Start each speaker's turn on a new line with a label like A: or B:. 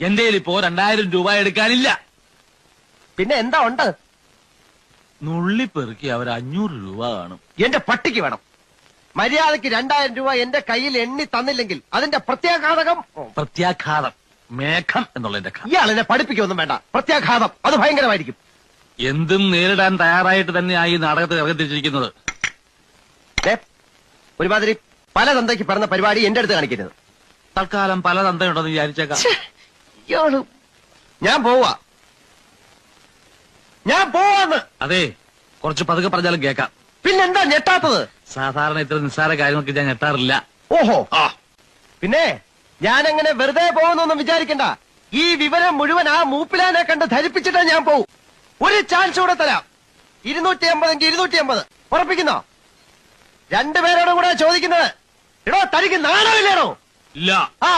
A: എന്റെ ഇപ്പോ 2000 രൂപ എടുക്കാനില്ല.
B: പിന്നെ എന്താ ഉണ്ട്?
A: നുള്ളിപ്പെറുക്കി അവർ 500 രൂപ കാണും.
B: എന്റെ പട്ടിക്ക് വേണം. മര്യാദക്ക് 2000 രൂപ എന്റെ കയ്യിൽ എണ്ണി തന്നില്ലെങ്കിൽ അതിന്റെ പ്രത്യാഘാതകം.
A: പ്രത്യാഘാതം മേഘം എന്നുള്ളതിന്റെ
B: ഇയാൾ എന്നെ പഠിപ്പിക്കൊന്നും വേണ്ട. പ്രത്യാഘാതം അത് ഭയങ്കരമായിരിക്കും.
A: എന്തും നേരിടാൻ തയ്യാറായിട്ട് തന്നെയായി നാടകത്തിൽ ഇറങ്ങിത്തിരിച്ചിരിക്കുന്നത്.
B: ഒരുമാതിരി പല തന്തയ്ക്ക് പറഞ്ഞ പരിപാടി എന്റെ അടുത്ത് കാണിക്കരുത്.
A: തൽക്കാലം പല തന്തയുണ്ടെന്ന് വിചാരിച്ചേക്കാം.
B: ഞാൻ പോവാന്ന്.
A: അതെ, കുറച്ച് പതുക്കെ പറഞ്ഞാലും കേൾക്കാം.
B: പിന്നെന്താ ഞെട്ടാത്തത്?
A: സാധാരണ ഇത്ര നിസ്സാര കാര്യങ്ങൾക്ക് ഞാൻ ഞെട്ടാറില്ല.
B: ഓഹോ, പിന്നെ ഞാനങ്ങനെ വെറുതെ പോകുന്നൊന്നും വിചാരിക്കണ്ട. ഈ വിവരം മുഴുവൻ ആ മൂപ്പിലാനെ കണ്ട് ധരിപ്പിച്ചിട്ടാ ഞാൻ പോവും. ഒരു ചാൻസ് കൂടെ തരാം. 250 250 ഉറപ്പിക്കുന്നോ? രണ്ടുപേരോടും കൂടെ ചോദിക്കുന്നത്. എടോ, തനിക്ക് നാണമില്ലേണോ?
A: ഇല്ല.
B: ആ